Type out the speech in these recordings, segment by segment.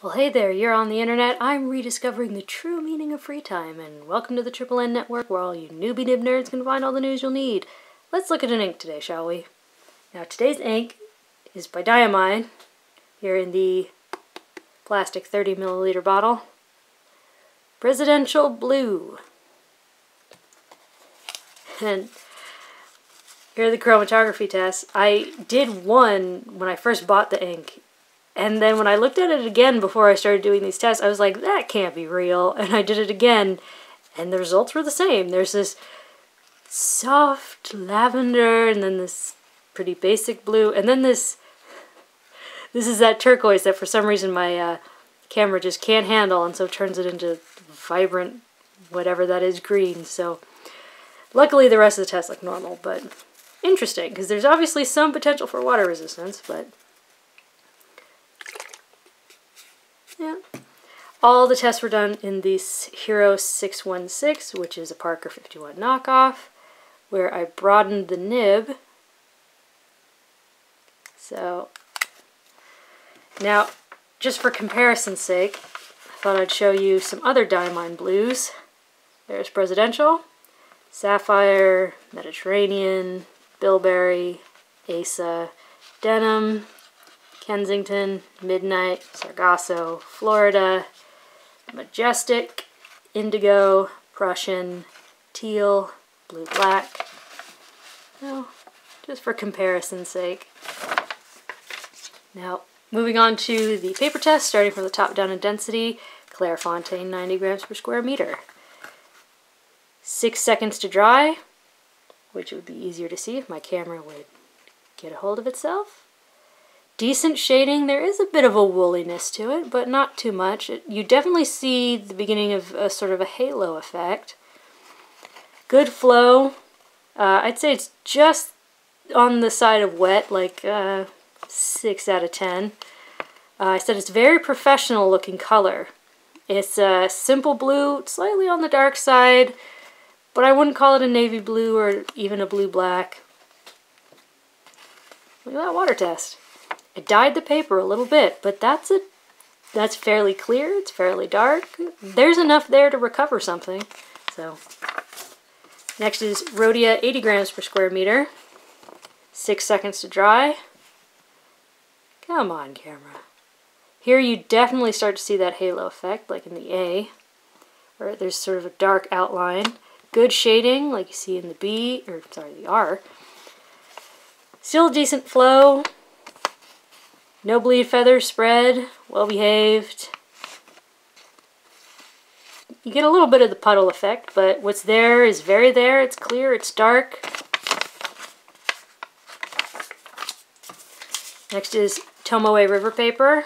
Well, hey there, you're on the internet. I'm rediscovering the true meaning of free time, and welcome to the Triple N Network, where all you newbie nib nerds can find all the news you'll need. Let's look at an ink today, shall we? Now, today's ink is by Diamine, here in the plastic 30 milliliter bottle. Presidential Blue. And here are the chromatography tests. I did one when I first bought the ink. And then when I looked at it again before I started doing these tests, I was like, that can't be real. And I did it again, and the results were the same. There's this soft lavender, and then this pretty basic blue, and then this is that turquoise that for some reason my camera just can't handle, and so turns it into vibrant, whatever that is, green. So luckily the rest of the tests look normal, but interesting, because there's obviously some potential for water resistance, but yeah. All the tests were done in this Hero 616, which is a Parker 51 knockoff, where I broadened the nib. So, now, just for comparison's sake, I thought I'd show you some other Diamine blues. There's Presidential, Sapphire, Mediterranean, Bilberry, Asa, Denim, Kensington, Midnight, Sargasso, Florida, Majestic, Indigo, Prussian, Teal, Blue Black. Well, just for comparison's sake. Now, moving on to the paper test, starting from the top down in density, Clairefontaine 90 grams per square meter. 6 seconds to dry, which would be easier to see if my camera would get a hold of itself. Decent shading. There is a bit of a wooliness to it, but not too much. You definitely see the beginning of a sort of a halo effect. Good flow. I'd say it's just on the side of wet, like 6 out of 10. I said it's very professional looking color. It's a simple blue, slightly on the dark side, but I wouldn't call it a navy blue or even a blue black. Look at that water test. I dyed the paper a little bit, but that's fairly clear, it's fairly dark. There's enough there to recover something. So, next is Rhodia 80 grams per square meter. 6 seconds to dry. Come on, camera. Here you definitely start to see that halo effect, like in the A, where there's sort of a dark outline. Good shading, like you see in the B, or sorry, the R. Still decent flow. No bleed feather spread, well behaved. You get a little bit of the puddle effect, but what's there is very there, it's clear, it's dark. Next is Tomoe River Paper.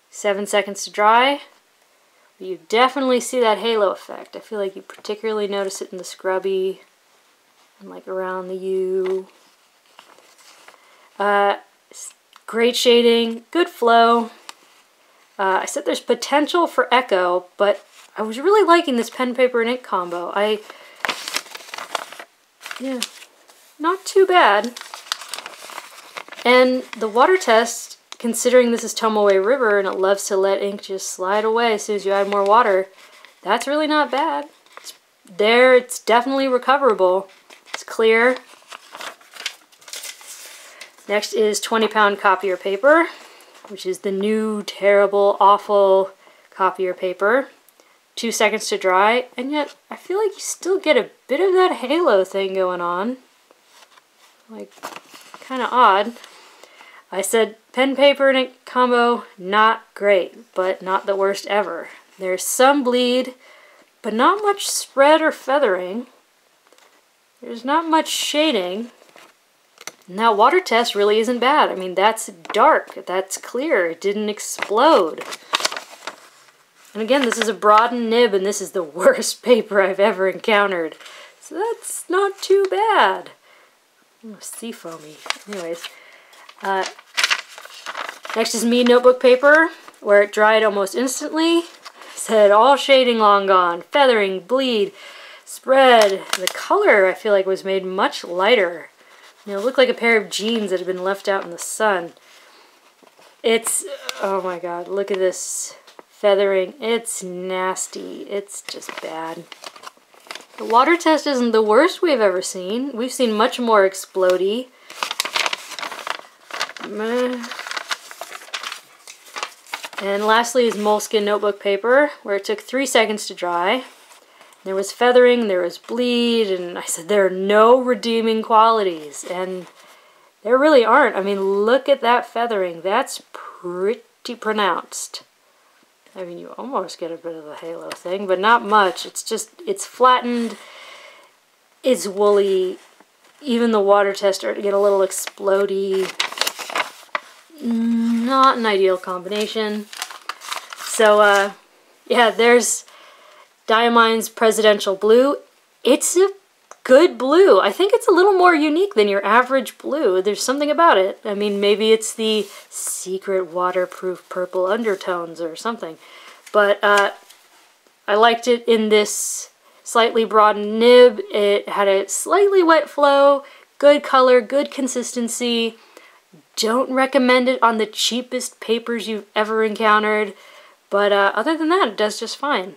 7 seconds to dry. You definitely see that halo effect. I feel like you particularly notice it in the scrubby and like around the U. Great shading, good flow. I said there's potential for echo, but I was really liking this pen, paper, and ink combo. Yeah, not too bad. And the water test, considering this is Tomoe River and it loves to let ink just slide away as soon as you add more water, that's really not bad. It's definitely recoverable. It's clear. Next is 20-pound Copier Paper, which is the new, terrible, awful Copier Paper. 2 seconds to dry, and yet I feel like you still get a bit of that halo thing going on. Like, kind of odd. I said pen, paper, and ink combo, not great, but not the worst ever. There's some bleed, but not much spread or feathering. There's not much shading. And that water test really isn't bad. I mean, that's dark, that's clear, it didn't explode. And again, this is a broadened nib, and this is the worst paper I've ever encountered. So that's not too bad. Oh, sea foamy. Anyways, next is Mead Notebook Paper, where it dried almost instantly. Said all shading long gone, feathering, bleed, spread. The color, I feel like, was made much lighter. You know, it looked like a pair of jeans that had been left out in the sun. It's, oh my god, look at this feathering. It's nasty. It's just bad. The water test isn't the worst we've ever seen. We've seen much more explodey. And lastly is Moleskin notebook paper, where it took 3 seconds to dry. There was feathering, there was bleed, and I said there are no redeeming qualities. And there really aren't. I mean, look at that feathering. That's pretty pronounced. I mean, you almost get a bit of a halo thing, but not much. It's just, it's flattened, it's woolly. Even the water test started to get a little explodey. Not an ideal combination. So, yeah, there's Diamine's Presidential Blue. It's a good blue. I think it's a little more unique than your average blue. There's something about it. I mean, maybe it's the secret waterproof purple undertones or something. But I liked it in this slightly broadened nib. It had a slightly wet flow, good color, good consistency. Don't recommend it on the cheapest papers you've ever encountered. But other than that, it does just fine.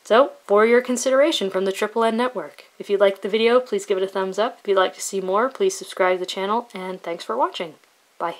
So, for your consideration from the Triple N Network. If you liked the video, please give it a thumbs up. If you'd like to see more, please subscribe to the channel, and thanks for watching. Bye.